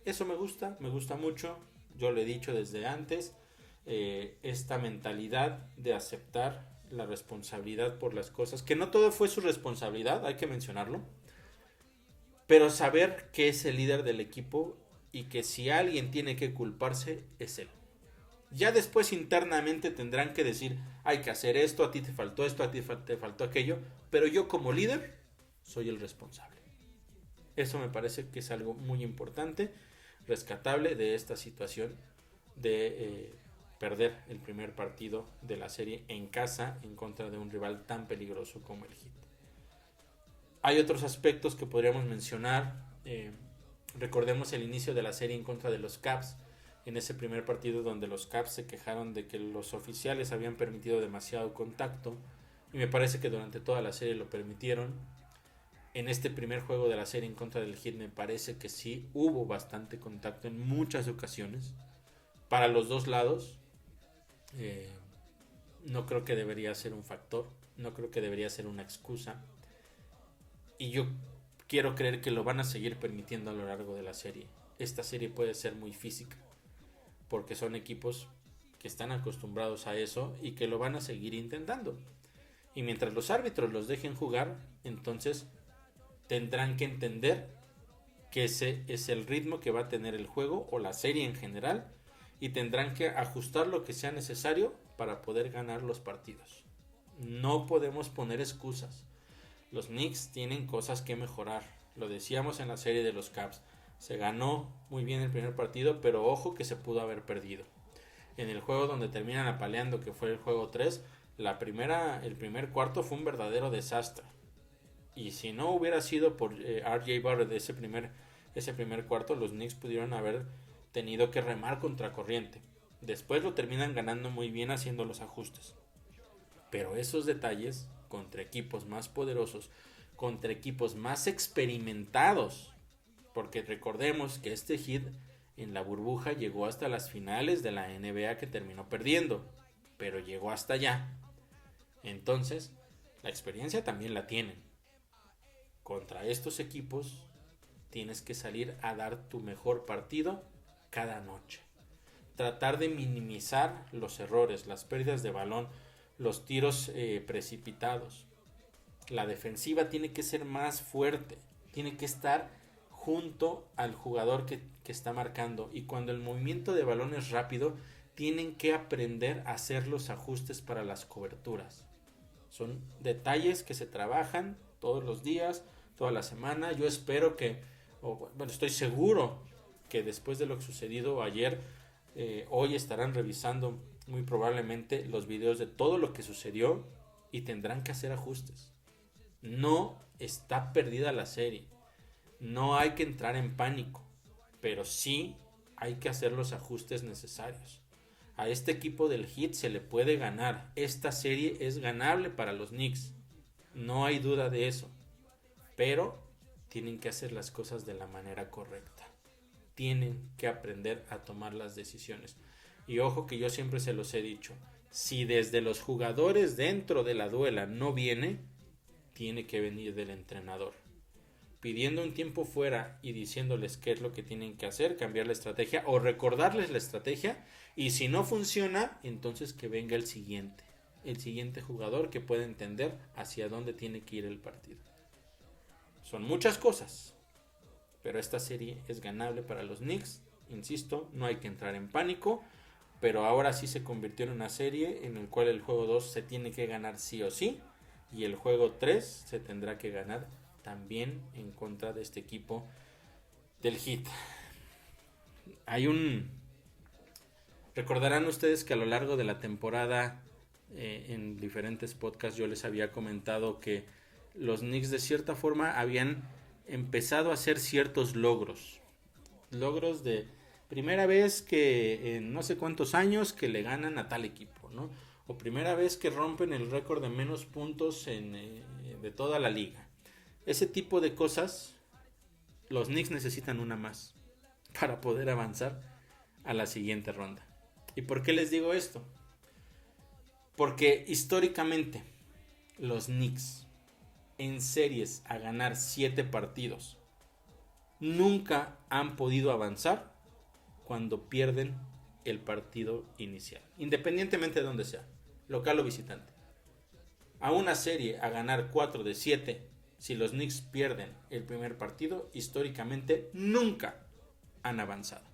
Eso me gusta mucho. Yo lo he dicho desde antes, esta mentalidad de aceptar la responsabilidad por las cosas, que no todo fue su responsabilidad, hay que mencionarlo, pero saber que es el líder del equipo y que si alguien tiene que culparse es él. Ya después internamente tendrán que decir: hay que hacer esto, a ti te faltó esto, a ti te faltó aquello, pero yo como líder soy el responsable. Eso me parece que es algo muy importante, rescatable de esta situación de perder el primer partido de la serie en casa en contra de un rival tan peligroso como el Heat. Hay otros aspectos que podríamos mencionar. Recordemos el inicio de la serie en contra de los Cavs, en ese primer partido donde los Cavs se quejaron de que los oficiales habían permitido demasiado contacto, y me parece que durante toda la serie lo permitieron. En este primer juego de la serie en contra del Heat me parece que sí hubo bastante contacto en muchas ocasiones para los dos lados. No creo que debería ser un factor, no creo que debería ser una excusa, y yo quiero creer que lo van a seguir permitiendo a lo largo de la serie. Esta serie puede ser muy física, porque son equipos que están acostumbrados a eso y que lo van a seguir intentando. Y mientras los árbitros los dejen jugar, entonces tendrán que entender que ese es el ritmo que va a tener el juego o la serie en general, y tendrán que ajustar lo que sea necesario para poder ganar los partidos. No podemos poner excusas. Los Knicks tienen cosas que mejorar. Lo decíamos en la serie de los Cavs. Se ganó muy bien el primer partido, pero ojo que se pudo haber perdido. En el juego donde terminan apaleando, que fue el juego 3, el primer cuarto fue un verdadero desastre. Y si no hubiera sido por RJ Barrett ese primer cuarto, los Knicks pudieron haber tenido que remar contracorriente. Después lo terminan ganando muy bien haciendo los ajustes. Pero esos detalles contra equipos más poderosos, contra equipos más experimentados Porque recordemos que este Heat en la burbuja llegó hasta las finales de la NBA que terminó perdiendo, pero llegó hasta allá. Entonces, la experiencia también la tienen. Contra estos equipos tienes que salir a dar tu mejor partido cada noche. Tratar de minimizar los errores, las pérdidas de balón, los tiros precipitados. La defensiva tiene que ser más fuerte, tiene que estar junto al jugador que está marcando, y cuando el movimiento de balón es rápido, tienen que aprender a hacer los ajustes para las coberturas. Son detalles que se trabajan todos los días, toda la semana. Yo espero estoy seguro que después de lo sucedido ayer, hoy estarán revisando muy probablemente los videos de todo lo que sucedió y tendrán que hacer ajustes. No está perdida la serie, no hay que entrar en pánico, pero sí hay que hacer los ajustes necesarios. A este equipo del Heat se le puede ganar. Esta serie es ganable para los Knicks, no hay duda de eso, pero tienen que hacer las cosas de la manera correcta. Tienen que aprender a tomar las decisiones. Y ojo que yo siempre se los he dicho, si desde los jugadores dentro de la duela no viene, tiene que venir del entrenador, pidiendo un tiempo fuera y diciéndoles qué es lo que tienen que hacer, cambiar la estrategia o recordarles la estrategia, y si no funciona, entonces que venga el siguiente jugador que pueda entender hacia dónde tiene que ir el partido. Son muchas cosas, pero esta serie es ganable para los Knicks. Insisto, no hay que entrar en pánico, pero ahora sí se convirtió en una serie en el cual el juego 2 se tiene que ganar sí o sí, y el juego 3 se tendrá que ganar también en contra de este equipo del Heat. Recordarán ustedes que a lo largo de la temporada, en diferentes podcasts yo les había comentado que los Knicks de cierta forma habían empezado a hacer ciertos logros de primera vez que en no sé cuántos años que le ganan a tal equipo, ¿no? O primera vez que rompen el récord de menos puntos de toda la liga. Ese tipo de cosas, los Knicks necesitan una más para poder avanzar a la siguiente ronda. ¿Y por qué les digo esto? Porque históricamente los Knicks en series a ganar 7 partidos nunca han podido avanzar cuando pierden el partido inicial, independientemente de donde sea, local o visitante. A una serie a ganar 4 de 7, si los Knicks pierden el primer partido, históricamente nunca han avanzado.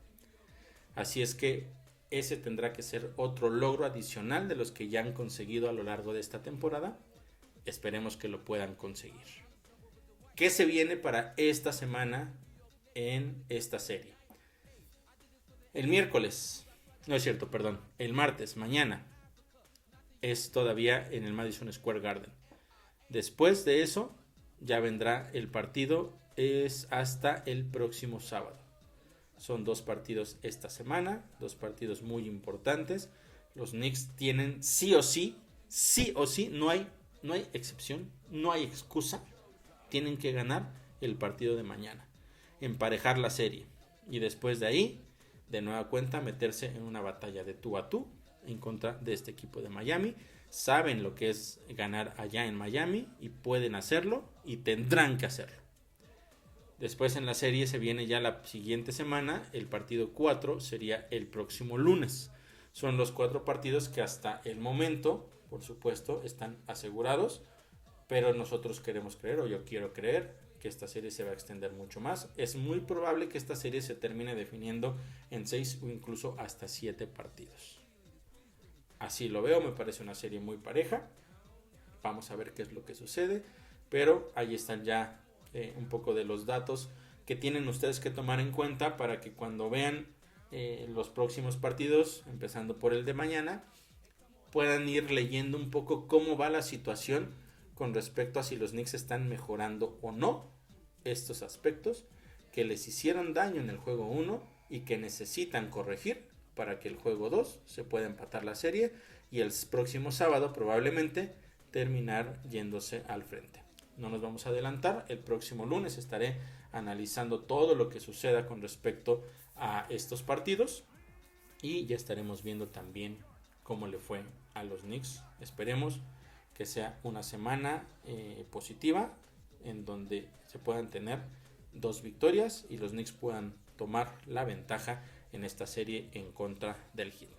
Así es que ese tendrá que ser otro logro adicional de los que ya han conseguido a lo largo de esta temporada. Esperemos que lo puedan conseguir. ¿Qué se viene para esta semana en esta serie? El martes, mañana, es todavía en el Madison Square Garden. Después de eso, ya vendrá el partido, es hasta el próximo sábado. Son 2 partidos esta semana, 2 partidos muy importantes. Los Knicks tienen sí o sí, no hay excepción, no hay excusa. Tienen que ganar el partido de mañana, emparejar la serie y después de ahí, de nueva cuenta, meterse en una batalla de tú a tú en contra de este equipo de Miami. Saben lo que es ganar allá en Miami y pueden hacerlo y tendrán que hacerlo. Después en la serie se viene ya la siguiente semana, el partido 4 sería el próximo lunes. Son los 4 partidos que hasta el momento, por supuesto, están asegurados, pero nosotros queremos creer, o yo quiero creer, que esta serie se va a extender mucho más. Es muy probable que esta serie se termine definiendo en 6 o incluso hasta 7 partidos. Así lo veo, me parece una serie muy pareja. Vamos a ver qué es lo que sucede, pero ahí están ya un poco de los datos que tienen ustedes que tomar en cuenta para que cuando vean los próximos partidos, empezando por el de mañana, puedan ir leyendo un poco cómo va la situación con respecto a si los Knicks están mejorando o no estos aspectos que les hicieron daño en el juego 1 y que necesitan corregir para que el juego 2 se pueda empatar la serie y el próximo sábado probablemente terminar yéndose al frente. no nos vamos a adelantar. El próximo lunes estaré analizando todo lo que suceda con respecto a estos partidos. Y ya estaremos viendo también cómo le fue a los Knicks. Esperemos que sea una semana positiva, en donde se puedan tener 2 victorias y los Knicks puedan tomar la ventaja en esta serie en contra del Heat.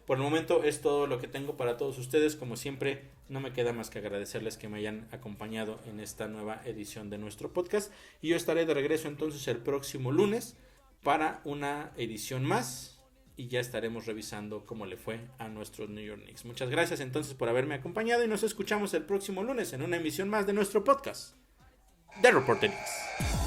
Por el momento es todo lo que tengo para todos ustedes. Como siempre, no me queda más que agradecerles que me hayan acompañado en esta nueva edición de nuestro podcast. Y yo estaré de regreso entonces el próximo lunes para una edición más. Y ya estaremos revisando cómo le fue a nuestros New York Knicks. Muchas gracias entonces por haberme acompañado y nos escuchamos el próximo lunes en una emisión más de nuestro podcast, The Reporter Knicks.